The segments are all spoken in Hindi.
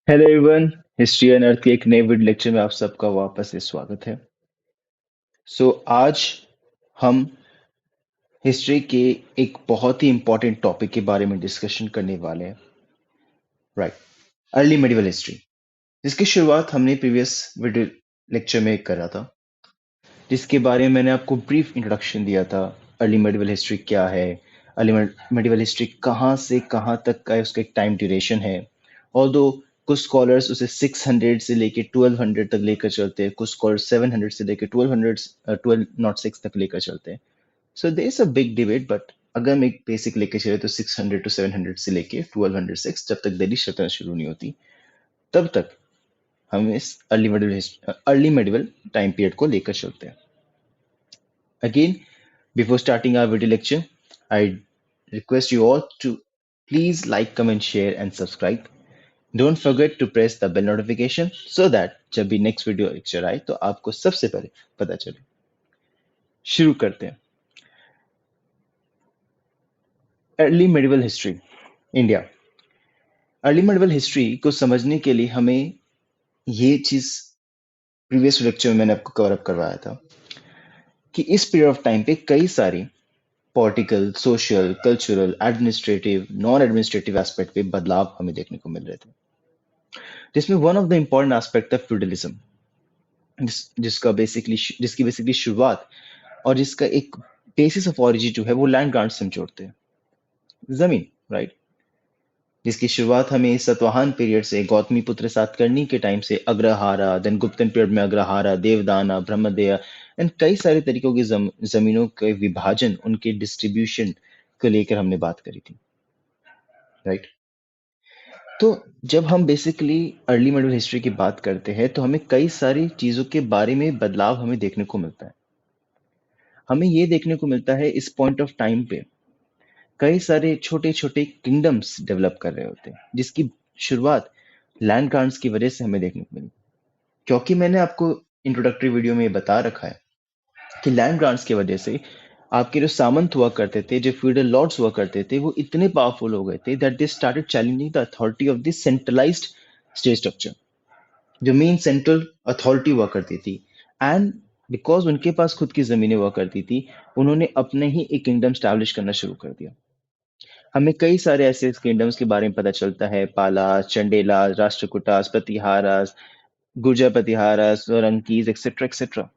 Hello everyone. History and earth के एक नए वीडियो लेक्चर में आप सबका वापस से स्वागत है। आज हम हिस्ट्री के एक बहुत ही इंपॉर्टेंट टॉपिक के बारे में डिस्कशन करने वाले हैं। राइट, अर्ली मेडिवल हिस्ट्री, जिसकी शुरुआत हमने प्रीवियस वीडियो लेक्चर में करा था, जिसके बारे में मैंने आपको ब्रीफ इंट्रोडक्शन दिया था। अर्ली मेडिवल हिस्ट्री क्या है, अर्ली मेडिवल हिस्ट्री कहाँ से कहाँ तक का है, उसका एक टाइम ड्यूरेशन है। ऑल्दो कुछ स्कॉलर्स उसे 600 से लेके 1200 तक लेकर चलते हैं, कुछ स्कॉलर्स 700 से लेकर 1206 तक लेकर चलते हैं। So there is a big debate, but अगर हम एक बेसिक लेके चले तो 600 टू 700 से लेके 1206, जब तक दिल्ली सल्तनत शुरू नहीं होती तब तक हम इस अर्ली मेडिवल टाइम पीरियड को लेकर चलते हैं। Again, before starting our video lecture, I request you all to please like, comment, share, and subscribe. Don't forget to press the bell notification so that जब भी next video lecture आए तो आपको सबसे पहले पता चले। शुरू करते हैं। Early medieval history India. Early medieval history को समझने के लिए हमें ये चीज प्रीवियस लेक्चर में मैंने आपको कवर अप करवाया था कि इस पीरियड ऑफ टाइम पे कई सारी political, social, cultural, administrative, non administrative aspect पे बदलाव हमें देखने को मिल रहे थे, जिसमें one of the important aspect था फ्यूडलिज्म, जिसकी बेसिकली शुरुआत और जिसका एक बेसिस ऑफ ऑरिजिन जो है वो लैंड ग्रांट से हम जोड़ते हैं, जमीन, राइट। जिसकी शुरुआत हमें सतवाहन पीरियड से, गौतमी पुत्र सातकर्णी के टाइम से, अग्रहारा, देन गुप्तन पीरियड में अग्रहारा, देवदाना, ब्रह्मदेय एंड कई सारे तरीकों की जमीनों के विभाजन, उनके डिस्ट्रीब्यूशन को लेकर हमने बात करी थी, राइट। तो जब हम बेसिकली अर्ली मॉडर्न हिस्ट्री की बात करते हैं तो हमें कई सारी चीजों के बारे में बदलाव हमें देखने को मिलता है। हमें ये देखने को मिलता है इस पॉइंट ऑफ टाइम पे कई सारे छोटे छोटे किंगडम्स डेवलप कर रहे होते हैं, जिसकी शुरुआत लैंड ग्रांट्स की वजह से हमें देखने को मिली। क्योंकि मैंने आपको इंट्रोडक्टरी वीडियो में ये बता रखा है कि लैंड ग्रांट्स की वजह से आपके जो सामंत हुआ करते थे, जो फ्यूडल लॉर्ड्स हुआ करते थे, वो इतने पावरफुल हो गए थे that they started challenging the authority of this centralised state structure, जो मेन सेंट्रल अथॉरिटी हुआ करती थी। एंड बिकॉज उनके पास खुद की जमीनें हुआ करती थी, उन्होंने अपने ही एक किंगडम स्टैब्लिश करना शुरू कर दिया। हमें कई सारे ऐसे किंगडम्स के बारे में पता चलता है, पालास, चंडेलास, राष्ट्रकूटास, प्रतिहारास, गुर्जर प्रतिहारास, सोलंकीज, एक्सेट्रा एक्सेट्रा।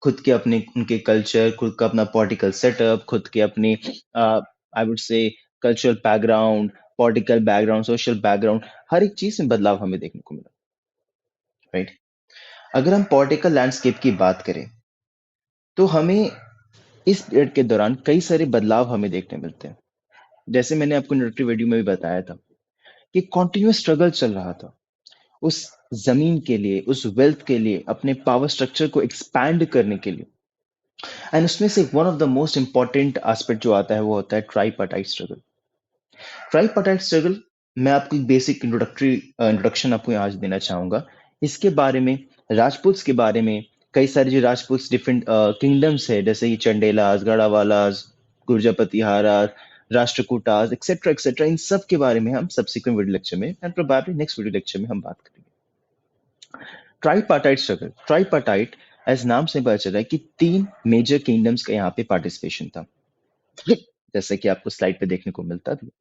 खुद के अपने उनके कल्चर, खुद का अपना पॉलिटिकल सेटअप, खुद के अपने I would say cultural background, political background, social background, हर एक चीज में बदलाव हमें देखने को मिला, राइट। अगर हम पॉलिटिकल लैंडस्केप की बात करें तो हमें इस पीरियड के दौरान कई सारे बदलाव हमें देखने मिलते हैं। जैसे मैंने आपको इंट्रोडक्टरी वीडियो में भी बताया था कि कॉन्टिन्यूस स्ट्रगल चल रहा था उस जमीन के लिए, उस वेल्थ के लिए, अपने पावर स्ट्रक्चर को एक्सपैंड करने के लिए। एंड उसमें से one of the most important aspect जो आता है वो होता है ट्राइपार्टाइट स्ट्रगल। ट्राइपार्टाइट स्ट्रगल, मैं आपको एक बेसिक इंट्रोडक्शन आपको आज देना चाहूंगा इसके बारे में। राजपूत्स के बारे में, कई सारे जो राजपूत्स डिफरेंट किंगडम्स है, जैसे कि चंडेलास, गढ़वालास, गुर्जर प्रतिहारास, राष्ट्रकूटास, एक्सेट्रा एक्सेट्रा, इन सब के बारे में हम सब्सिक्वेंट वीडियो लेक्चर में and probably next video lecture में हम बात करेंगे। ट्राइपार्टाइट स्ट्रगल, ट्राइपार्टाइट एज नाम से पता चल रहा है कि तीन मेजर किंगडम्स का यहाँ पे पार्टिसिपेशन था, जैसे कि आपको स्लाइड पे देखने को मिलता भी है।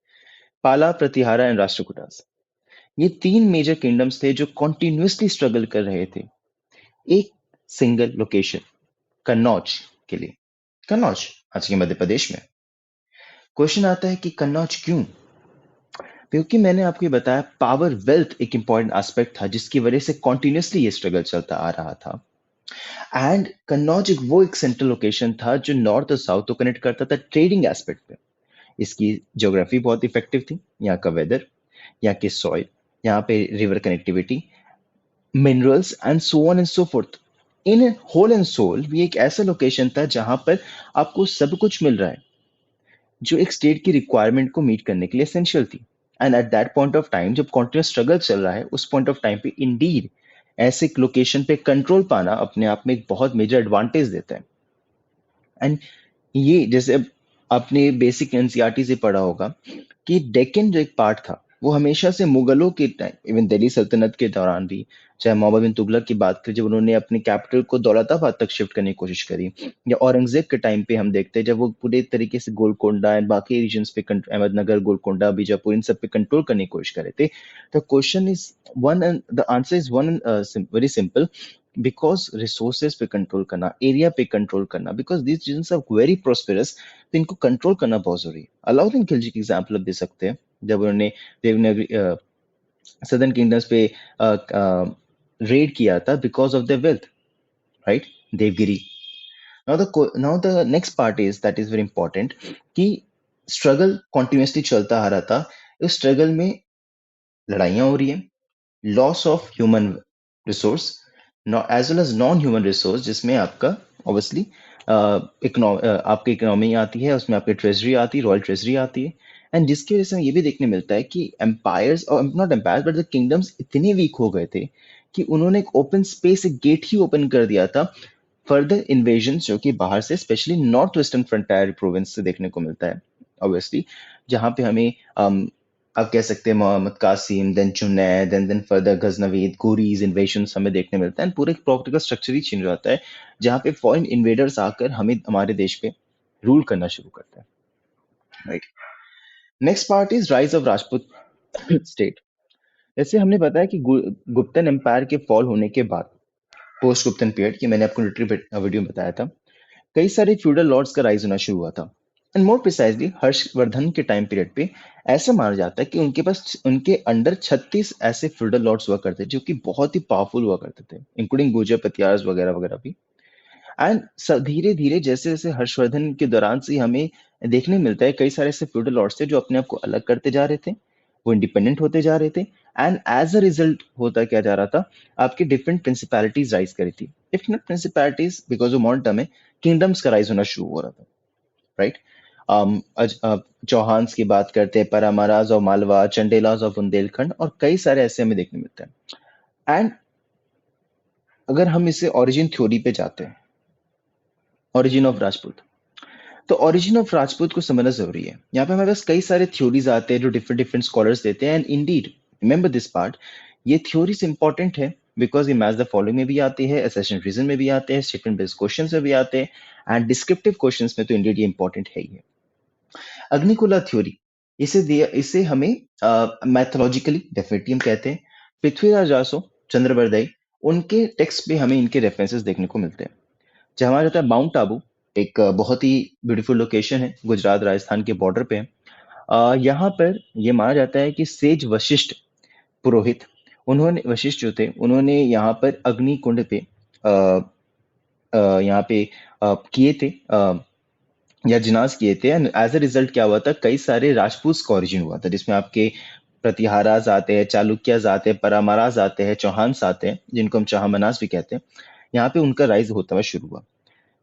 पाला, प्रतिहारा एंड राष्ट्रकूटास, ये तीन मेजर किंगडम्स थे जो कॉन्टिन्यूसली स्ट्रगल कर रहे थे एक सिंगल लोकेशन, कन्नौज के लिए। कन्नौज आज के मध्य प्रदेश में। क्वेश्चन आता है कि कन्नौज क्यों? क्योंकि मैंने आपको ये बताया पावर वेल्थ एक इंपॉर्टेंट एस्पेक्ट था जिसकी वजह से कॉन्टिन्यूसली ये स्ट्रगल चलता आ रहा था। एंड कन्नौज एक सेंट्रल लोकेशन था जो नॉर्थ और साउथ को कनेक्ट करता था ट्रेडिंग एस्पेक्ट पे। इसकी ज्योग्राफी बहुत इफेक्टिव थी, यहाँ का वेदर, यहाँ की सॉइल, यहाँ पे river connectivity, minerals and so on and so forth. In whole and sole ये एक ऐसा लोकेशन था जहां पर आपको सब कुछ मिल रहा है जो एक स्टेट की रिक्वायरमेंट को मीट करने के लिए एसेंशियल थी। And at that point of time जब कॉन्टिन्यूस स्ट्रगल चल रहा है, उस पॉइंट ऑफ टाइम पे इंडीड ऐसे लोकेशन पे कंट्रोल पाना अपने आप में एक बहुत मेजर एडवांटेज देता है। एंड ये जैसे अब आपने बेसिक एनसीईआरटी से पढ़ा होगा कि डेक्कन जो एक पार्ट था, वो हमेशा से मुगलों के टाइम, इवन दिल्ली सल्तनत के दौरान भी, चाहे मोहम्मद बिन तुगलक की बात करें, जब उन्होंने अपनी कैपिटल को दौलताबाद तक शिफ्ट करने की कोशिश करी, या औरंगजेब के टाइम पे हम देखते हैं जब वो पूरे तरीके से गोलकोंडा एंड बाकी रीजन्स पे अहमदनगर, गोलकोंडा, बीजापुर, इन सब पे कंट्रोल करने की कोशिश कर रहे थे। The question is one, and the answer is one, very simple, because resources पे कंट्रोल करना, एरिया पे कंट्रोल करना, because these reasons are very prosperous, तो इनको कंट्रोल करना बहुत जरूरी है। अलाउद्दीन खिलजी की एग्जाम्पल आप दे सकते हैं, जब उन्होंने देवनागरी सदर्न किंगडम्स पे रेड किया था because of the wealth, right, Devagiri. Now the next part is that is very important, कि स्ट्रगल कॉन्टिन्यूसली चलता आ रहा था। इस स्ट्रगल में लड़ाइयाँ हो रही है, loss of human resource as well as non human resource, जिसमें आपका ऑब्वियसली आपकी इकोनॉमी आती है, उसमें आपकी ट्रेजरी आती है, रॉयल ट्रेजरी आती है, एंड जिसकी वजह से ये भी देखने मिलता है कि एम्पायर्स, और not empires but the kingdoms इतने वीक हो गए थे कि उन्होंने एक ओपन स्पेस, एक गेट ही ओपन कर दिया था फर्दर इन्वेजन, जो कि बाहर से specially north western frontier province से देखने को मिलता है ऑब्वियसली, जहाँ पे हमें आप कह सकते हैं Mohammad Qasim, then Junaid, then further Ghaznavids, घुरीज इन्वेजन हमें देखने मिलता है, पूरे पॉलिटिकल स्ट्रक्चर ही चेंज हो जाता है, जहाँ पे फॉरेन इन्वेडर्स आकर हमें हमारे देश पे रूल करना शुरू करते हैं, right. Next part is rise of Rajput state. जैसे हमने बताया कि गुप्तन एम्पायर के फॉल होने के बाद, पोस्ट गुप्तन पीरियड, की मैंने आपको वीडियो में बताया था, कई सारे फ्यूडल लॉर्ड्स का राइज होना शुरू हुआ था। एंड मोर प्रिसाइजली हर्षवर्धन के टाइम पीरियड पे ऐसा माना जाता है कि उनके पास, उनके अंडर 36 ऐसे फ्यूडल लॉर्ड्स हुआ करते थे जो कि बहुत ही पावरफुल हुआ करते थे, इंक्लूडिंग गुर्जर पतियार्स वगैरह वगैरह भी। एंड धीरे धीरे जैसे जैसे हर्षवर्धन के दौरान से हमें देखने मिलता है, कई सारे ऐसे फ्यूडल लॉर्ड्स थे जो अपने आप को अलग करते जा रहे थे, वो इंडिपेंडेंट होते जा रहे थे, एंड एज अ रिजल्ट होता क्या जा रहा था, आपकी डिफरेंट प्रिंसिपैलिटीज राइज करी थी, इफ नॉट प्रिंसिपैलिटीज बिकॉज वो मॉडर्न टर्म है, किंगडम्स का राइज होना शुरू हो रहा था, राइट। चौहान्स की बात करते हैं, परमाराज और मालवा, चंडेलाज और बुंदेलखंड, और कई सारे ऐसे हमें देखने मिलते हैं। एंड अगर हम इसे ओरिजिन थ्योरी पे जाते हैं, ओरिजिन ऑफ राजपूत, तो ओरिजिन ऑफ राजपूत को समझना जरूरी है। यहाँ पे हमारे पास कई सारे थ्योरीज आते हैं जो डिफरेंट डिफरेंट स्कॉलर्स देते हैं, and Indeed remember this part, ये थ्योरीज इंपॉर्टेंट है बिकॉज ये मैच द फॉलोइंग में भी आते हैं, असेशन रीजन में भी आते हैं, स्टेटमेंट बेस्ड क्वेश्चंस में भी आते हैं, एंड डिस्क्रिप्टिव क्वेश्चंस में तो इंडीड ये इंपॉर्टेंट है ही है। अग्निकुला थ्योरी, इसे हमें मैथोलॉजिकली डेफिनेटली हम कहते हैं। पृथ्वीराज रासो, चंद्रबरदाई, उनके टेक्स्ट पे हमें इनके रेफरेंसेस देखने को मिलते हैं। जहाँ हमारा रहता है माउंट आबू, एक बहुत ही ब्यूटीफुल लोकेशन है, गुजरात राजस्थान के बॉर्डर पे है। यहाँ पर ये माना जाता है कि सेज वशिष्ठ पुरोहित, उन्होंने, वशिष्ठ जो थे, उन्होंने यहाँ पर अग्नि कुंड पे यहाँ पे किए थे, यज्ञनास किए थे, एंड एज अ रिजल्ट क्या हुआ था, कई सारे राजपूत का ओरिजिन हुआ था, जिसमें आपके प्रतिहाराज आते हैं, चालुक्याज आते हैं, परमाराज आते हैं, चौहान्स आते हैं, जिनको हम चाहमनास भी कहते हैं। यहाँ पे उनका राइज होता हुआ शुरू हुआ।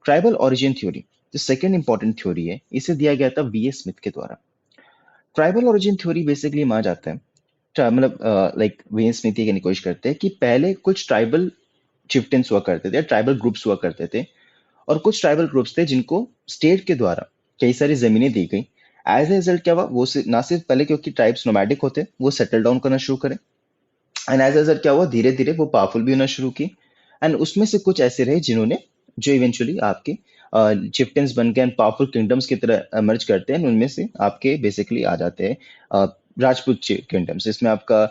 ट्राइबल ओरिजिन थ्योरी, जो सेकंड इंपॉर्टेंट थ्योरी है, इसे दिया गया था वीएस स्मिथ के द्वारा। ट्राइबल ओरिजिन थ्योरी बेसिकली माना जाता है, मतलब लाइक वीएस स्मिथ ये कहने की कोशिश करते हैं कि पहले कुछ ट्राइबल चिफ्टन्स हुआ करते थे, ट्राइबल ग्रुप्स हुआ करते थे, और कुछ ट्राइबल ग्रुप्स थे जिनको स्टेट के द्वारा कई सारी जमीनें दी गई। एज ए रिजल्ट क्या हुआ, वो ना सिर्फ पहले क्योंकि ट्राइब्स नोमैडिक होते, वो सेटल डाउन करना शुरू करें, एंड एज ए रिजल्ट क्या हुआ, धीरे धीरे वो पावरफुल भी होना शुरू की, एंड उसमें से कुछ ऐसे रहे जिन्होंने, जो इवेंचुअली आपके चिफ्टन्स बन के एंड पावरफुल किंगडम्स की तरह इमर्ज करते हैं, उनमें से आपके बेसिकली आ जाते हैं राजपूत किंगडम्स, इसमें आपका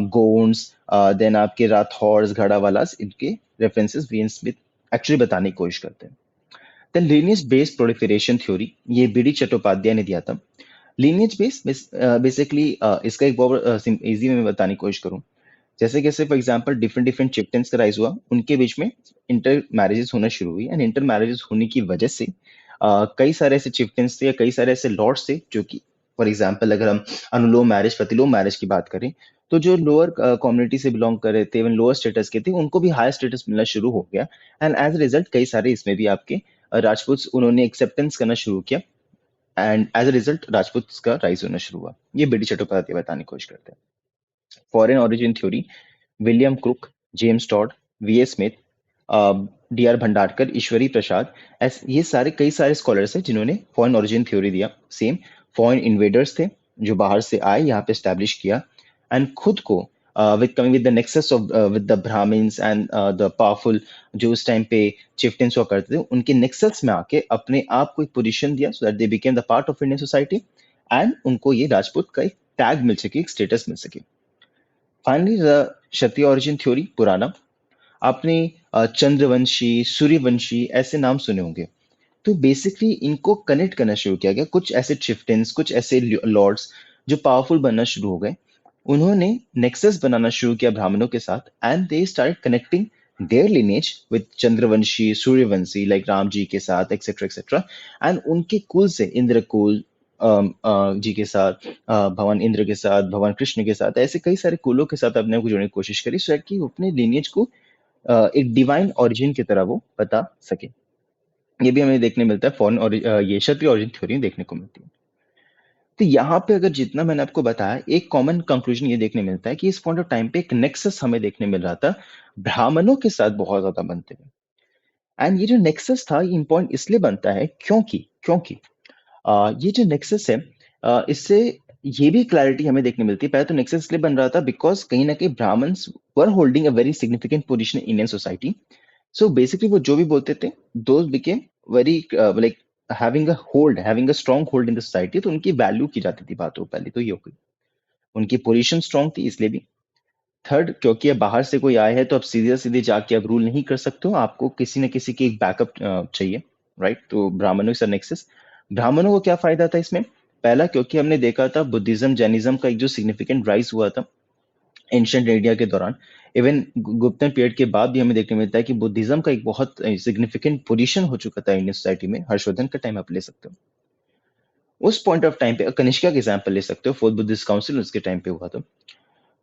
गोंड्स, देन आपके राठौर्स, घड़ावालास, इनके रेफरेंसेस वीएन स्मिथ एक्चुअली बताने की कोशिश करते हैं। Then lineage based proliferation theory, ये बीडी चट्टोपाध्याय ने दिया था। लीनियज बेस बेसिकली इसका एक बहुत इजी में मैं बताने की कोशिश करूं, जैसे कैसे for example different different chieftains का राइज हुआ, उनके बीच में इंटर मैरिजेस होना शुरू हुई, एंड इंटर मैरिजेस होने की वजह से कई सारे ऐसे चिफ्टन्स थे या कई सारे ऐसे लॉर्ड्स थे जो कि, फॉर एग्जांपल अगर हम अनुलोम मैरिज, प्रतिलोम मैरिज की बात करें, तो जो लोअर कम्युनिटी से बिलोंग कर रहे थे, इवन लोअर स्टेटस के थे, उनको भी हायर स्टेटस मिलना शुरू हो गया, एंड एज रिजल्ट कई सारे इसमें भी आपके राजपूत उन्होंने एक्सेप्टेंस करना शुरू किया, and as a result Rajput का राइज होना शुरू हुआ। ये बीडी चट्टोपाध्याय बताने की कोशिश करते हैं। Foreign origin theory, William Crooke, James Tod, VS Smith, DR Bhandarkar, Ishwari Prasad, ये सारे कई सारे स्कॉलर्स हैं जिन्होंने फॉरेन ओरिजिन थ्योरी दिया। सेम फॉरेन इन्वेडर्स थे, जो बाहर से आए यहाँ पे स्टैब्लिश किया एंड खुद को with coming with the nexus of with the Brahmins and the powerful जो उस टाइम पे चिफ्टेंस हुआ करते थे, उनके नेक्सस में आके अपने आप को एक पोजीशन दिया so that they became the part of Indian society and उनको ये राजपूत का एक टैग मिल सके, एक स्टेटस मिल सके। Finally the Kshatriya origin theory पुराना, आपने चंद्रवंशी, सूर्यवंशी ऐसे नाम सुने होंगे। तो बेसिकली इनको कनेक्ट करना शुरू किया गया, कुछ ऐसे चिफ्टेंस, कुछ ऐसे लॉर्ड्स जो पावरफुल बनना शुरू हो गए, उन्होंने नेक्सस बनाना शुरू किया ब्राह्मणों के साथ and they start connecting their lineage with Chandravanshi, Suryavanshi like Ram ji के साथ एक्सेट्रा एक्सेट्रा एंड उनके कुल से इंद्र कुल जी के साथ, भगवान इंद्र के साथ, भगवान कृष्ण के साथ, ऐसे कई सारे कुलों के साथ अपने को जोड़ने की कोशिश करी सो दैट कि वो अपने लिनियज को एक डिवाइन ओरिजिन की तरह वो बता सके। ये भी हमें देखने मिलता है फॉरेन और ये क्षत्रिय ओरिजिन थ्योरी देखने को मिलती है। तो यहाँ पे अगर जितना मैंने आपको बताया, एक कॉमन कंक्लूजन ये देखने मिलता है कि इस पॉइंट ऑफ टाइम पे एक नेक्सस हमें देखने मिल रहा था ब्राह्मणों के साथ बहुत ज्यादा बनते हुए। एंड ये जो नेक्सस था ये इम्पोर्टेंट इसलिए बनता है क्योंकि क्योंकि ये जो नेक्सस है इससे ये भी क्लैरिटी हमें देखने मिलती है। पहले तो नेक्सस इसलिए बन रहा था बिकॉज कहीं ना कहीं Brahmins were holding a very significant position in Indian society. So basically वो जो भी बोलते थे, those became very like having a hold, having a strong hold in the society, तो उनकी वैल्यू की जाती थी बातों, पहले तो ये हो गई। उनकी पोजीशन स्ट्रांग थी इसलिए भी। थर्ड, क्योंकि अब बाहर से कोई आया है तो अब सीधे सीधे जाके अब रूल नहीं कर सकते हो, आपको किसी न किसी की एक बैकअप चाहिए, राइट? तो ब्राह्मणों का नेक्सस, ब्राह्मणों को क्या फायदा था इसमें? पहला, क्योंकि हमने देखा था बुद्धिज्म जैनिज्म का एक जो सिग्निफिकेंट राइज हुआ था एंशियंट इंडिया के दौरान, इवन गुप्तन पीरियड के बाद भी हमें देखने मिलता है कि बुद्धिज्म का एक बहुत सिग्निफिकेंट पोजीशन हो चुका था इंडियन सोसाइटी में। हर्षवर्धन का टाइम आप ले सकते हो, उस पॉइंट ऑफ टाइम पे कनिष्का का एग्जांपल ले सकते हो, फोर्थ बुद्धिस्ट काउंसिल उसके टाइम पे हुआ था।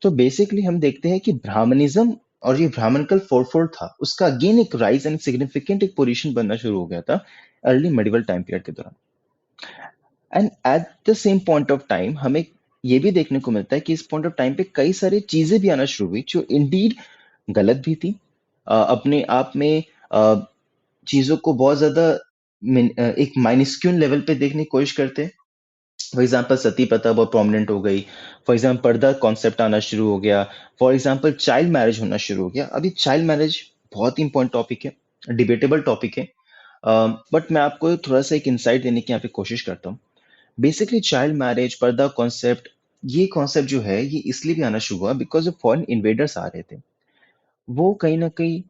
तो बेसिकली हम देखते हैं कि ब्राह्मणिज्म और ये ब्राह्मणकल फोरफोर्ड था, उसका अगेन एक राइज एंड सिग्निफिकेंट एक पोजीशन बनना शुरू हो गया था अर्ली मेडिवल टाइम पीरियड के दौरान। And at the same point of time हमें ये भी देखने को मिलता है कि इस पॉइंट ऑफ टाइम पे कई सारी चीजें भी आना शुरू हुई जो इंडीड गलत भी थी, अपने आप में चीजों को बहुत ज्यादा एक माइन्यूस्क्यूल लेवल पे देखने की कोशिश करते हैं। फॉर एग्जाम्पल सती प्रथा बहुत प्रोमिनेंट हो गई, फॉर एग्जाम्पल पर्दा कॉन्सेप्ट आना शुरू हो गया, फॉर एग्जाम्पल चाइल्ड मैरिज होना शुरू हो गया। अभी चाइल्ड मैरिज बहुत ही इंपॉर्टेंट टॉपिक है, डिबेटेबल टॉपिक है, बट मैं आपको थोड़ा सा एक इंसाइट देने की यहाँ पे कोशिश करता हूँ। बेसिकली चाइल्ड मैरिज, पर्दा कॉन्सेप्ट, ये कॉन्सेप्ट जो है ये इसलिए भी आना शुरू हुआ बिकॉज ऑफ फॉरेन इन्वेडर्स आ रहे थे। वो कहीं न कहीं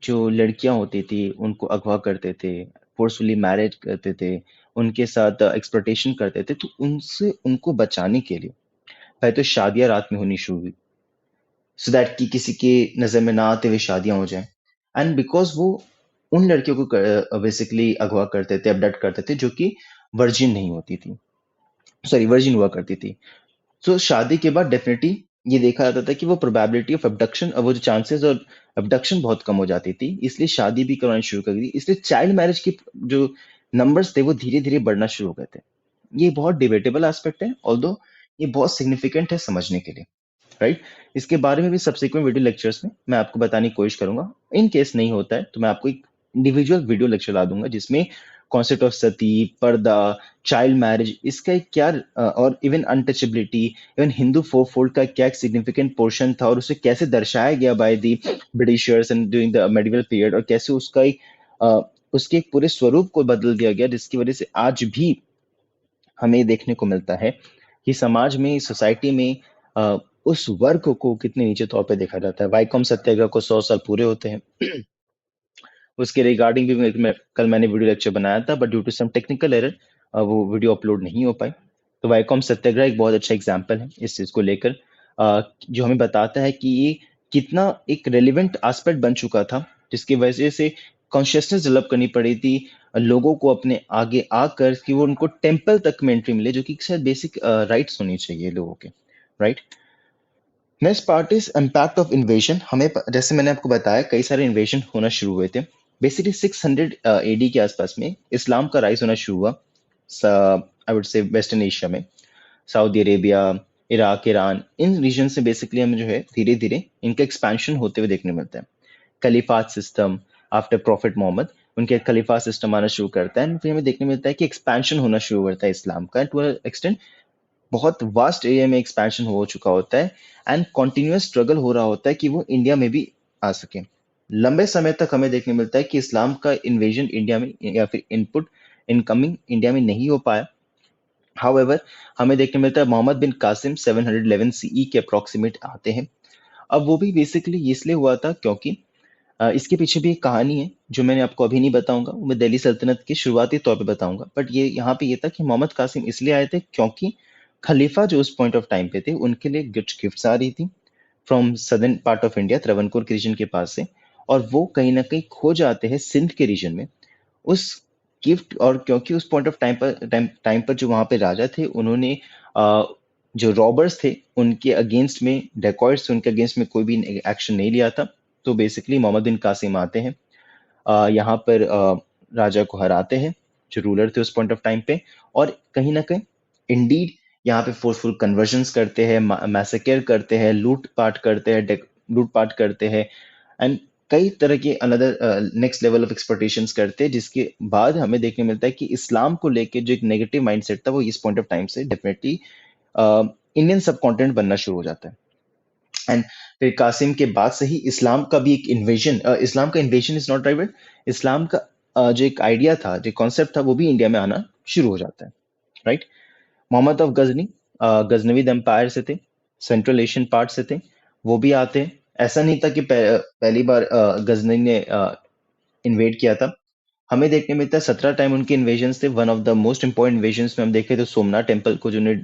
जो लड़कियाँ होती थी उनको अगवा करते थे, फ़ोर्सफुली मैरिज करते थे, उनके साथ एक्सप्लॉयटेशन करते थे, तो उनसे उनको बचाने के लिए पहले तो शादियाँ रात में होनी शुरू हुई, सो दैट कि किसी के नज़र में ना आते हुए शादियाँ हो जाएँ। एंड बिकॉज़ वो उन लड़कियों को बेसिकली अगवा करते थे, अबडक्ट करते थे जो कि वर्जिन नहीं होती थी, सॉरी वर्जिन हुआ करती थी। सो शादी के बाद डेफिनेटली ये देखा जाता था कि वो प्रोबेबिलिटी ऑफ अबडक्शन और वो जो चांसेस और अबडक्शन बहुत कम हो जाती थी, इसलिए शादी भी करवानी शुरू कर दी। इसलिए चाइल्ड मैरिज की जो नंबर्स थे वो धीरे धीरे बढ़ना शुरू हो गए थे। ये बहुत डिबेटेबल एस्पेक्ट है, ऑल्दो ये बहुत सिग्निफिकेंट है समझने के लिए, राइट? इसके बारे में भी सब्सिक्वेंट वीडियो लेक्चर्स में मैं आपको बताने की कोशिश करूंगा। इन केस नहीं होता है तो मैं आपको एक इंडिविजुअल वीडियो लेक्चर ला दूंगा जिसमें कॉन्सेप्ट ऑफ सती, पर्दा, चाइल्ड मैरिज, इसका एक क्या और even untouchability, even Hindu four fold का क्या एक सिग्निफिकेंट पोर्शन था और उसे कैसे दर्शाया गया by the Britishers and during the medieval period, और कैसे उसका एक उसके एक पूरे स्वरूप को बदल दिया गया, जिसकी वजह से आज भी हमें देखने को मिलता है कि समाज में, सोसाइटी में उस वर्ग को कितने नीचे तौर पे देखा जाता है। वाइकॉम सत्याग्रह को 100 साल पूरे होते हैं। उसके रिगार्डिंग भी कल मैंने वीडियो लेक्चर बनाया था, but due to some technical error वो वीडियो अपलोड नहीं हो पाई। तो वाइकॉम सत्याग्रह एक बहुत अच्छा एग्जाम्पल है इस चीज को लेकर, जो हमें बताता है कि ये कितना एक रेलिवेंट एस्पेक्ट बन चुका था, जिसकी वजह से कॉन्शियसनेस डेवलप करनी पड़ी थी लोगों को अपने आगे आकर कि वो उनको टेम्पल तक में एंट्री मिले, जो कि शायद बेसिक राइट्स होनी चाहिए लोगों के, right? Next part is impact of invasion. हमें जैसे मैंने आपको बताया कई सारे इन्वेजन होना शुरू हुए थे। बेसिकली 600 एडी के आसपास में इस्लाम का राइज होना शुरू हुआ आई वुड से वेस्टर्न एशिया में, सऊदी अरेबिया, इराक, ईरान, इन रीजन से बेसिकली हमें जो है धीरे धीरे इनका एक्सपेंशन होते हुए देखने मिलता है। खलीफात सिस्टम आफ्टर प्रॉफिट मोहम्मद, उनके खलीफा सिस्टम आना शुरू करता है, फिर हमें देखने मिलता है कि एक्सपेंशन होना शुरू करता है इस्लाम का टू एक्सटेंट बहुत वास्ट एरिया में एक्सपेंशन हो चुका होता है एंड कॉन्टिन्यूस स्ट्रगल हो रहा होता है कि वो इंडिया में भी आ सके। लंबे समय तक हमें देखने मिलता है कि इस्लाम का इन्वेजन इंडिया में या फिर इनपुट इनकमिंग इंडिया में नहीं हो पाया। हाउएवर हमें देखने मिलता है मोहम्मद बिन कासिम 711 सीई के अप्रोक्सीमेट आते हैं। अब वो भी बेसिकली इसलिए हुआ था क्योंकि इसके पीछे भी एक कहानी है जो मैंने आपको अभी नहीं बताऊंगा, वो मैं दिल्ली सल्तनत के शुरुआती तौर पे बताऊंगा। बट ये यहाँ पे ये था कि मोहम्मद कासिम इसलिए आए थे क्योंकि खलीफा जो उस पॉइंट ऑफ टाइम पे थे उनके लिए गिफ्ट्स आ रही थी from southern part of India, Travancore के रीजन के पास से, और वो कहीं ना कहीं खो जाते हैं सिंध के रीजन में उस गिफ्ट। और क्योंकि उस पॉइंट ऑफ टाइम पर जो वहां पे राजा थे उन्होंने जो रॉबर्स थे उनके अगेंस्ट में, डेकॉइट्स उनके अगेंस्ट में कोई भी एक्शन नहीं लिया था। तो बेसिकली मोहम्मद बिन कासिम आते हैं, यहाँ पर राजा को हराते हैं जो रूलर थे उस पॉइंट ऑफ टाइम पे, और कहीं ना कहीं इंडीड यहाँ पे फोर्सफुल कन्वर्जन्स करते हैं, मैसेकर करते हैं, लूट पाट करते हैं एंड कई तरह के another next level of expectations करते हैं, जिसके बाद हमें देखने मिलता है कि इस्लाम को लेके जो एक नेगेटिव माइंडसेट था वो इस पॉइंट ऑफ टाइम से डेफिनेटली इंडियन सब कॉन्टिनेंट बनना शुरू हो जाता है। एंड फिर कासिम के बाद से ही इस्लाम का भी एक इन्वेजन, इस्लाम का इन्वेजन इज नॉट राइट, इस्लाम का जो एक आइडिया था, जो कॉन्सेप्ट था, वो भी इंडिया में आना शुरू हो जाता है, right. Mohammad of Ghazni Ghaznavid empire से थे, सेंट्रल एशियन पार्ट से थे, वो भी आते हैं। ऐसा नहीं था कि पहली बार गजनी ने इन्वेड किया था। हमें देखने मिलता है 17 टाइम उनके इन्वेजन थे। One of the most important invasion में हम देखें तो सोमनाथ टेम्पल को जिन्होंने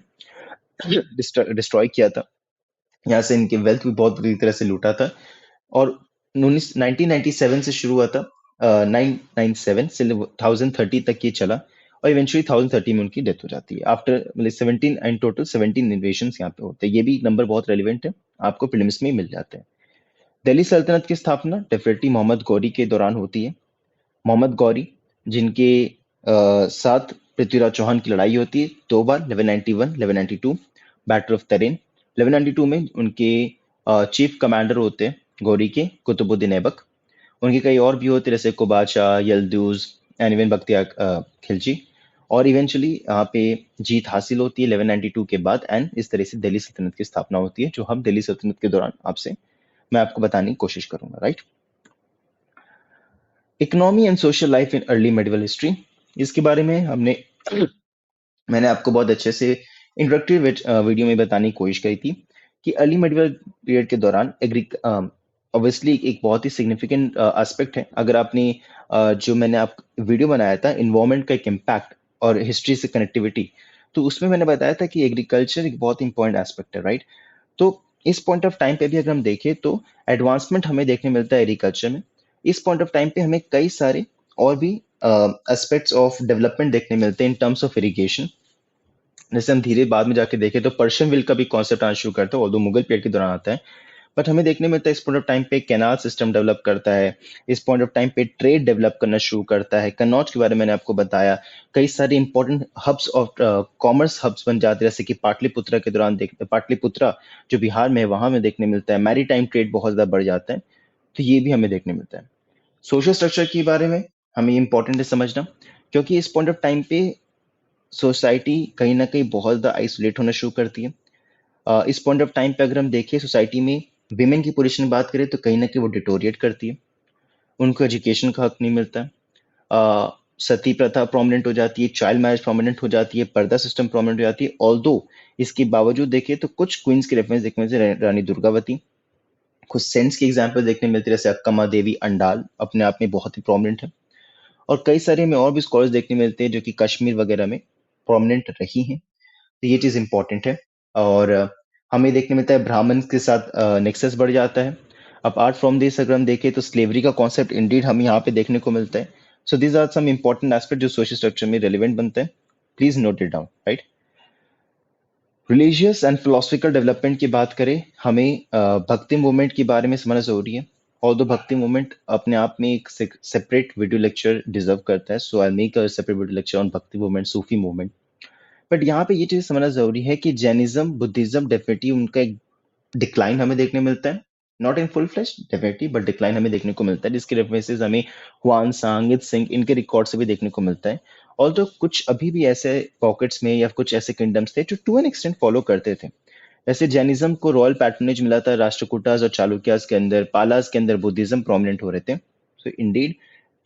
डिस्ट्रॉय किया था, यहाँ से इनके वेल्थ भी बहुत बुरी तरह से लूटा था। और 1997 से शुरू हुआ था, 997 से 1030 तक ये चला, और इवेंचुअली 1030 में उनकी डेथ हो जाती है। आफ्टर मतलब 17 एंड टोटल 17 इन्वेशंस यहाँ पे होते हैं। ये भी नंबर बहुत रेलिवेंट है, आपको प्रीलिम्स में ही मिल जाते हैं। दिल्ली सल्तनत की स्थापना डेफिनेटली मोहम्मद गौरी के दौरान होती है। मोहम्मद गौरी जिनके साथ पृथ्वीराज चौहान की लड़ाई होती है 2 बार, 1191 1192, बैटल ऑफ तरेन। 1192 में उनके चीफ कमांडर होते हैं गौरी के कुतुबुद्दीन ऐबक। उनके कई और भी होते हैं जैसे कुबाचा, यल्दूज एंड इवन बख्तियार खिलजी। और इवेंचुअली यहाँ पे जीत हासिल होती है 1192 के बाद, एंड इस तरह से दिल्ली सल्तनत की स्थापना होती है, जो हम दिल्ली सल्तनत के दौरान मैं आपको बताने की कोशिश करूंगा, right. Economy and social life in early medieval history, इसके बारे में मैंने आपको बहुत अच्छे से इंट्रोडक्टिव वीडियो में बताने की कोशिश करी थी कि अर्ली मेडिवल पीरियड के दौरान ऑब्वियसली एक बहुत ही सिग्निफिकेंट एस्पेक्ट है। अगर आपने जो मैंने आप वीडियो बनाया था इन्वायरमेंट का एक इम्पैक्ट और हिस्ट्री से कनेक्टिविटी, तो उसमें मैंने बताया था कि एग्रीकल्चर एक बहुत इंपॉर्टेंट एस्पेक्ट है, राइट। तो इस पॉइंट ऑफ टाइम पे भी अगर हम देखें तो एडवांसमेंट हमें देखने मिलता है एग्रीकल्चर में। इस पॉइंट ऑफ टाइम पे हमें कई सारे और भी एस्पेक्ट्स ऑफ डेवलपमेंट देखने मिलते हैं इन टर्म्स ऑफ इरिगेशन। जैसे हम धीरे बाद में जाके देखें तो पर्शियन विल का भी कॉन्सेप्ट आना शुरू करता है, और मुगल पीरियड के दौरान आता है। बट हमें देखने मिलता है इस पॉइंट ऑफ टाइम पे कैनाल सिस्टम डेवलप करता है, इस पॉइंट ऑफ टाइम पे ट्रेड डेवलप करना शुरू करता है। कन्नौज के बारे में मैंने आपको बताया, कई सारे important hubs of commerce hubs बन जाते हैं, जैसे कि पाटलिपुत्रा के दौरान पाटलिपुत्रा जो बिहार में है वहां में देखने मिलता है। मैरी टाइम ट्रेड बहुत ज्यादा बढ़ जाता है, तो ये भी हमें देखने मिलता है। सोशल स्ट्रक्चर के बारे में हमें इंपॉर्टेंट है समझना, क्योंकि इस पॉइंट ऑफ टाइम पे सोसाइटी कहीं ना कहीं बहुत ज्यादा आइसोलेट होना शुरू करती है। इस पॉइंट ऑफ टाइम पे अगर हम देखें सोसाइटी में विमेन की पोजीशन की बात करें तो कहीं ना कहीं वो डिटोरिएट करती है, उनको एजुकेशन का हक नहीं मिलता है। सती प्रथा प्रोमिनेंट हो जाती है, चाइल्ड मैरिज प्रोमिनेंट हो जाती है, पर्दा सिस्टम प्रोमिनेंट हो जाती है। ऑल्दो इसके बावजूद देखें तो कुछ क्वींस के रेफरेंस देखने में रानी दुर्गावती, कुछ सेंट्स की एग्जाम्पल देखने मिलती है जैसे अक्कमा देवी अंडाल अपने आप में बहुत ही प्रोमिनेंट है। और कई सारे में और भी स्कॉलर्स देखने मिलते हैं जो कि कश्मीर वगैरह में प्रोमिनेंट रही हैं, तो ये चीज इंपॉर्टेंट है। और हमें देखने मिलता है ब्राह्मण के साथ नेक्सस बढ़ जाता है। अपार्ट फ्रॉम दिस अगर हम देखें तो स्लेवरी का कॉन्सेप्ट इंडीड हमें यहाँ पे देखने को मिलता है। So these are some important aspect जो सोशल स्ट्रक्चर में रेलिवेंट बनते हैं, please note it down, right. Religious and philosophical development की बात करें, हमें भक्ति मूवमेंट के बारे में समझना जरूरी है। और दो भक्ति मूवमेंट अपने आप में एक सेपरेट वीडियो लेक्चर डिजर्व करता है, so I make a separate video lecture on Bhakti movement, Sufi movement. But यहाँ पे ये चीज समझना जरूरी है कि जैनिज्म बुद्धिज्म डेफिनेटली उनका एक डिक्लाइन हमें देखने मिलता है, not in full flash definitely, but decline हमें देखने को मिलता है, जिसके रेफरेंसेस हमें हुआन सांग, सिंह इनके रिकॉर्ड से भी देखने को मिलता है। ऑल्दो कुछ अभी भी ऐसे पॉकेट्स में या कुछ ऐसे किंगडम्स थे जो टू एन एक्सटेंट फॉलो करते थे। जैसे जैनिज्म को रॉयल पैट्रनेज मिला था राष्ट्रकूटास और चालुक्यास के अंदर, पालास के अंदर बुद्धिज्म प्रोमिनेंट हो रहे थे। सो इंडीड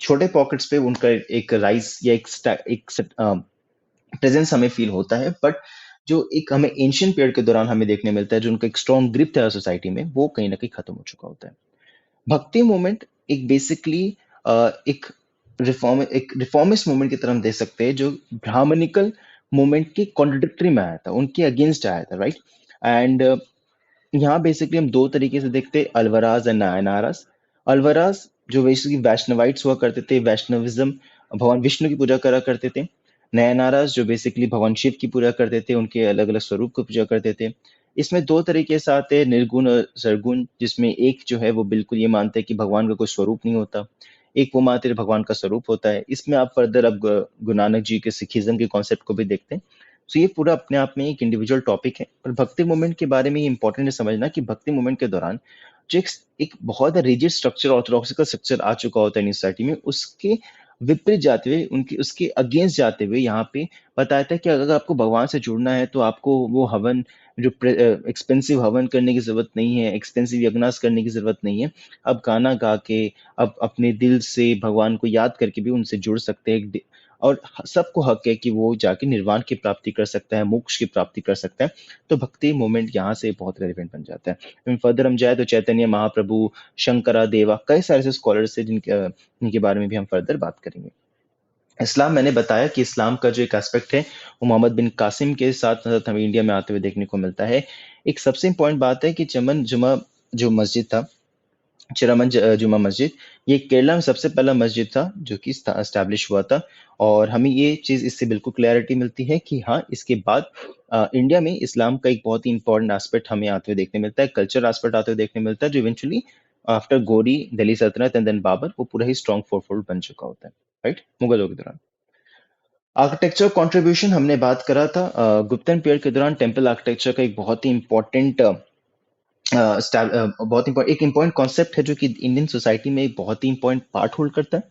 छोटे पॉकेट्स पे उनका एक राइज या एक प्रेजेंस हमें फील होता है, बट जो एक हमें एंशियंट पीरियड के दौरान हमें देखने मिलता है, जो उनका एक स्ट्रॉन्ग ग्रिप था सोसाइटी में, वो कहीं ना कहीं खत्म हो चुका होता है। भक्ति मूवमेंट एक बेसिकली एक रिफॉर्मिस्ट मूवमेंट की तरह हम देख सकते हैं, जो ब्राह्मणिकल मूवमेंट के कॉन्ट्रडिक्टरी में आया था, उनके अगेंस्ट आया था, राइट। एंड यहाँ बेसिकली हम दो तरीके से देखते हैं, अल्वराज एंड नायनारास। अल्वराज जो बेसिकली वैष्णवाइट्स हुआ करते थे, वैष्णविज्म, भगवान विष्णु की पूजा करा करते थे। नयनारास जो बेसिकली भगवान शिव की पूजा करते थे, उनके अलग अलग स्वरूप को पूजा करते थे। इसमें दो तरीके से आते हैं, निर्गुण और सरगुण, जिसमें एक जो है वो बिल्कुल ये मानते हैं कि भगवान का कोई स्वरूप नहीं होता, एक वो मानते हैं भगवान का स्वरूप होता है। इसमें आप फर्दर अब गुरु नानक जी के सिखिज्म के कॉन्सेप्ट को भी देखते हैं। तो ये पूरा अपने आप में एक इंडिविजुअल टॉपिक है। और भक्ति मूवमेंट के बारे में ये इंपॉर्टेंट है समझना कि भक्ति मूवमेंट के दौरान जो एक बहुत रिजिड स्ट्रक्चर, ऑर्थोडॉक्सिकल स्ट्रक्चर आ चुका होता है सोसाइटी में, उसके विपरीत जाते हुए, उनके उसके अगेंस्ट जाते हुए यहाँ पे बताया था कि अगर आपको भगवान से जुड़ना है तो आपको वो हवन, जो एक्सपेंसिव हवन करने की जरूरत नहीं है, एक्सपेंसिव यज्ञास करने की जरूरत नहीं है। अब गाना गा के, अब अपने दिल से भगवान को याद करके भी उनसे जुड़ सकते हैं। और सबको हक है कि वो जाके निर्वाण की प्राप्ति कर सकता है, मोक्ष की प्राप्ति कर सकता है। तो भक्ति मूवमेंट यहाँ से बहुत रेलिवेंट बन जाता है। फर्दर हम जाए तो चैतन्य महाप्रभु, शंकरा देवा, कई सारे ऐसे स्कॉलर्स हैं जिनके बारे में भी हम फर्दर बात करेंगे। इस्लाम, मैंने बताया कि इस्लाम का जो एक एस्पेक्ट है वो मोहम्मद बिन कासिम के साथ साथ हमें इंडिया में आते हुए देखने को मिलता है। एक सबसे इंपॉर्टेंट बात है कि चमन जुमा जो मस्जिद था, चिरामन जुमा मस्जिद, ये केरला में सबसे पहला मस्जिद था जो कि एस्टैब्लिश हुआ था। और हमें ये चीज़ इससे बिल्कुल क्लैरिटी मिलती है कि हाँ, इसके बाद इंडिया में इस्लाम का एक बहुत ही इंपॉर्टेंट एस्पेक्ट हमें आते हुए देखने मिलता है, कल्चर एस्पेक्ट आते हुए देखने मिलता है, जो इवेंचुअली आफ्टर गौरी, दिल्ली सल्तनत एंड देन बाबर, वो पूरा ही स्ट्रॉन्ग फोरफोल्ड बन चुका होता है, राइट, मुगलों के दौरान। आर्किटेक्चर कंट्रीब्यूशन हमने बात करा था, गुप्तन पीरियड के दौरान टेम्पल आर्किटेक्चर का एक बहुत ही इंपॉर्टेंट एक इम्पोर्टेंट कॉन्सेप्ट है, जो कि इंडियन सोसाइटी में एक बहुत ही इंपॉर्टेंट पार्ट होल्ड करता है,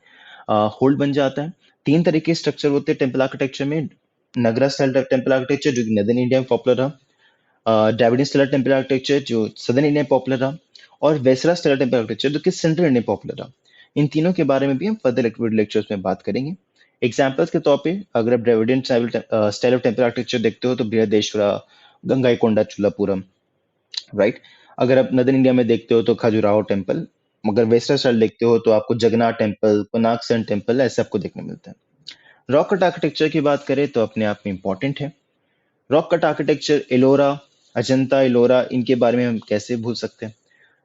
होल्ड बन जाता है। तीन तरीके के स्ट्रक्चर होते हैं टेम्पल आर्किटेक्चर में। नगरा स्टाइल टेम्पल आर्किटेक्चर जो कि नदर्न इंडिया में पॉपुलर रहा, ड्राविडियन स्टाइल टेम्पल आर्किटेक्चर जो सदर्न इंडिया में पॉपुलर रहा, और वेसरा स्टाइल टेम्पल आर्किटेक्चर जो कि सेंट्रल इंडिया में पॉपुलर रहा। इन तीनों के बारे में भी हम फर्दर लेक्चर्स में बात करेंगे। एग्जाम्पल्स के तौर पे अगर आप Dravidian style of temple architecture देखते हो तो बृहदेश्वरा, गंगाईकोंडा चोलापुरम, राइट। अगर आप नदर्न इंडिया में देखते हो तो खजुराहो टेम्पल, मगर वेस्टर्न साइड देखते हो तो आपको जगन्नाथ टेम्पल, कोणार्क टेम्पल, ऐसे आपको देखने मिलता है। रॉक कट आर्किटेक्चर की बात करें तो अपने आप में इंपॉर्टेंट है। Rock cut architecture, Ellora, Ajanta Ellora, इनके बारे में हम कैसे भूल सकते हैं।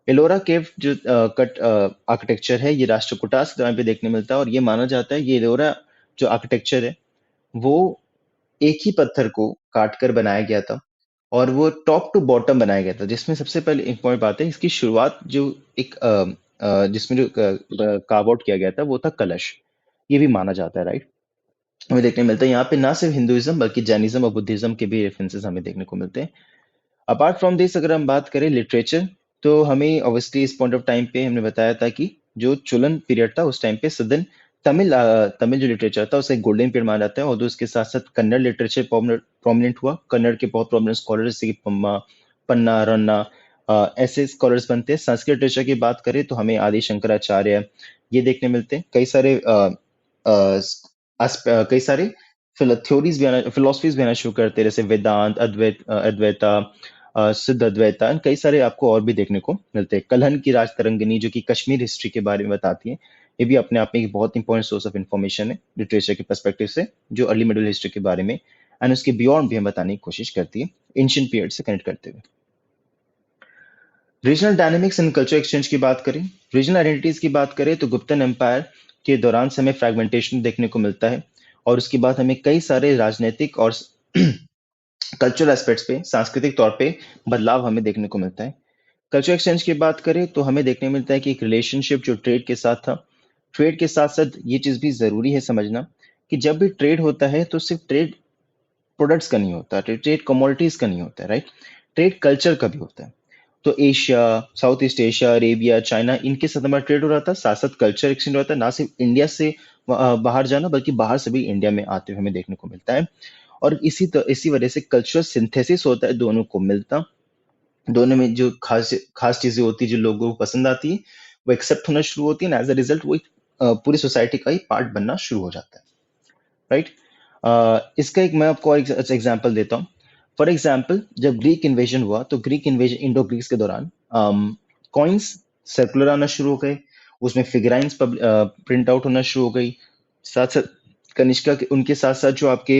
एलोरा केव जो कट आर्किटेक्चर है, ये राष्ट्रकूटास के दौरान पे देखने मिलता है, और ये माना जाता है ये एलोरा जो आर्किटेक्चर है वो एक ही पत्थर को काट कर बनाया गया था, और वो टॉप टू बॉटम बनाया गया था, जिसमें सबसे पहले इंपॉर्टेंट बात है इसकी शुरुआत जो एक जिसमें जो कार्व आउट किया गया था वो था कलश। ये भी माना जाता है, राइट। हमें देखने मिलता है यहाँ पे ना सिर्फ हिंदुइज्म बल्कि जैनिज्म और बुद्धिज्म के भी रेफरेंसेस हमें देखने को मिलते हैं। अपार्ट फ्रॉम दिस अगर हम बात करें लिटरेचर, तो हमें ऑब्वियसली इस पॉइंट ऑफ टाइम पे हमने बताया था कि जो चुलन पीरियड था उस टाइम पे सदन तमिल जो लिटरेचर था उसे गोल्डन पीरियड माना जाता है, और उसके साथ साथ कन्नड़ लिटरेचर प्रोमिनेंट हुआ। कन्नड़ के बहुत प्रोमिनेंट स्कॉलर जैसे कि पम्मा, पन्ना, रन्ना, ऐसे स्कॉलर्स बनते हैं। संस्कृत लिटरेचर की बात करें तो हमें आदि शंकराचार्य ये देखने मिलते हैं। कई सारे थ्योरीज भी आना, फिलोसफीज भी आना शुरू करते हैं, जैसे वेदांत, अद्वैता, सिद्ध अद्वैता, कई सारे आपको और भी देखने को मिलते हैं। कलहन की राज तरंगिणी जो कि कश्मीर हिस्ट्री के बारे में बताती है, ये भी अपने आप में एक बहुत इंपॉर्टेंट सोर्स ऑफ इंफॉर्मेशन है लिटरेचर के पर्सपेक्टिव से, जो अर्ली मिडिल हिस्ट्री के बारे में एंड उसके बियॉन्ड भी हम बताने की कोशिश करती है, एंशिएंट पीरियड से कनेक्ट करते हुए। Regional dynamics and culture exchange की बात करें, रीजनल आइडेंटिटीज की बात करें तो गुप्तन एम्पायर के दौरान से हमें फ्रेगमेंटेशन देखने को मिलता है, और उसके बाद हमें कई सारे राजनीतिक और कल्चरल एस्पेक्ट्स पे, सांस्कृतिक तौर पे बदलाव हमें देखने को मिलता है। कल्चर एक्सचेंज की बात करें तो हमें देखने मिलता है कि एक रिलेशनशिप जो ट्रेड के साथ था, ट्रेड के साथ साथ ये चीज भी जरूरी है समझना कि जब भी ट्रेड होता है तो सिर्फ ट्रेड प्रोडक्ट्स का नहीं होता, ट्रेड कमोडिटीज का नहीं होता है, राइट। ट्रेड कल्चर का भी होता है। तो Asia, south east Asia, Arabia, China, इनके साथ हमारा ट्रेड हो रहा था, साथ साथ कल्चर एक्सचेंज हो रहा था, ना सिर्फ इंडिया से बाहर जाना, बल्कि बाहर से भी इंडिया में आते हुए हमें देखने को मिलता है। और इसी वजह से कल्चरल सिंथेसिस होता है दोनों को मिलता। दोनों में जो खास खास चीजें होती है जो लोगों को पसंद आती है, वो एक्सेप्ट होना शुरू होती है, एज अ रिजल्ट वो एक पूरी सोसाइटी का ही पार्ट बनना शुरू हो जाता है। राइट। इसका एक मैं आपको एग्जांपल देता हूँ। फॉर एग्जांपल, जब ग्रीक इन्वेजन हुआ तो ग्रीक इन्वेजन इंडो ग्रीक्स के दौरान कॉइन्स सर्कुलर आना शुरू हो गए, उसमें फिगराइंस प्रिंट आउट होना शुरू हो गई। साथ साथ कनिष्का के उनके साथ साथ जो आपके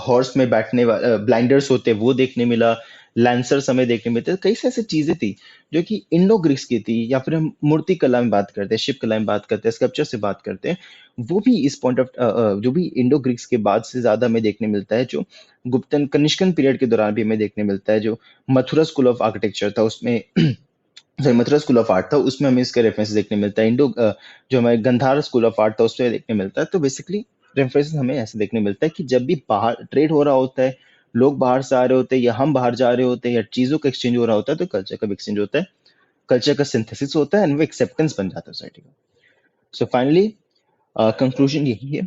हॉर्स में बैठने वाले ब्लाइंडर्स होते हैं वो देखने मिला, लैंसर्स हमें देखने मिलते, कई सारी ऐसी चीजें थी जो कि इंडो ग्रीक्स की थी। या फिर हम मूर्ति कला में बात करते हैं, शिव कला में बात करते हैं, स्कल्पचर से बात करते हैं, वो भी इस पॉइंट ऑफ जो भी इंडो ग्रीक्स के बाद से ज्यादा हमें देखने मिलता है, जो गुप्तन कनिष्कन पीरियड के दौरान भी हमें देखने मिलता है। जो मथुरा स्कूल ऑफ आर्किटेक्चर था उसमें sorry Mathura school of art था उसमें हमें इसका रेफरेंस देखने मिलता है। जो हमारे गंधार स्कूल ऑफ आर्ट था उसमें देखने मिलता है। तो बेसिकली रेफरेंस हमें ऐसे देखने मिलता है कि जब भी बाहर ट्रेड हो रहा होता है, लोग बाहर से आ रहे होते हैं या हम बाहर जा रहे होते हैं या चीजों का एक्सचेंज हो रहा होता है, तो कल्चर का भी एक्सचेंज होता है, कल्चर का सिंथेसिस होता है, एंड वो एक्सेप्टेंस बन जाता है सोसाइटी का। सो फाइनली कंक्लूजन यही है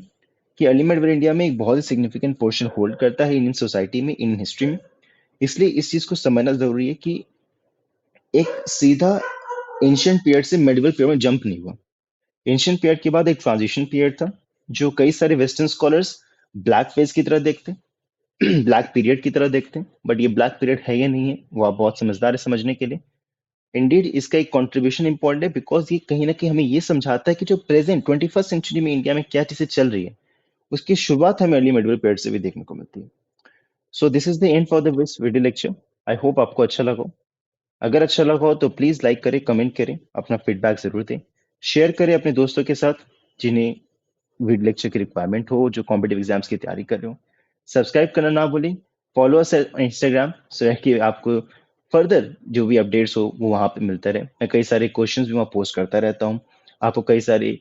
कि अर्ली मिडवेल इंडिया में एक बहुत ही सिग्निफिकेंट पोर्शन होल्ड करता है इंडियन सोसाइटी में, इंडियन हिस्ट्री में। इसलिए इस चीज को समझना जरूरी है कि एक सीधा एंशियंट पीरियड से मिडिवल पीरियड में जंप नहीं हुआ। एंशियंट पीरियड के बाद एक ट्रांजिशन पीरियड था, जो कई सारे वेस्टर्न स्कॉलर्स ब्लैक फेज की तरह देखते हैं, ब्लैक पीरियड की तरह देखते हैं, बट ये ब्लैक पीरियड है या नहीं है वो आप बहुत समझदार है समझने के लिए। इंडीड इसका एक कंट्रीब्यूशन इंपॉर्टेंट है, बिकॉज ये कहीं ना कहीं हमें ये समझाता है कि जो प्रेजेंट 21st सेंचुरी में इंडिया में क्या चीजें चल रही है, उसकी शुरुआत हमें अर्ली मिडिवल पीरियड से भी देखने को मिलती है। So this is the end for the this video lecture. I hope आपको अच्छा लगा हो। अगर अच्छा लगा हो तो प्लीज लाइक करें, कमेंट करें, अपना फीडबैक जरूर दें, शेयर करें अपने दोस्तों के साथ जिन्हें वीडियो लेक्चर की रिक्वायरमेंट हो, जो कॉम्पिटिटिव एग्जाम्स की तैयारी कर रहे हो। सब्सक्राइब करना ना भूलें, फॉलो अस इंस्टाग्राम सो कि आपको फर्दर जो भी अपडेट्स हो वो वहाँ पे मिलता रहे। मैं कई सारे क्वेश्चंस भी वहाँ पोस्ट करता रहता हूँ, आपको कई सारे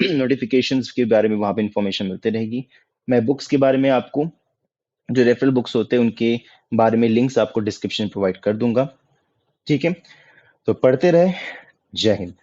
नोटिफिकेशंस के बारे में वहाँ पे इंफॉर्मेशन मिलती रहेगी। मैं बुक्स के बारे में आपको, जो रेफरल बुक्स होते हैं उनके बारे में लिंक्स आपको डिस्क्रिप्शन में प्रोवाइड कर दूंगा। ठीक है, तो पढ़ते रहे। जय हिंद।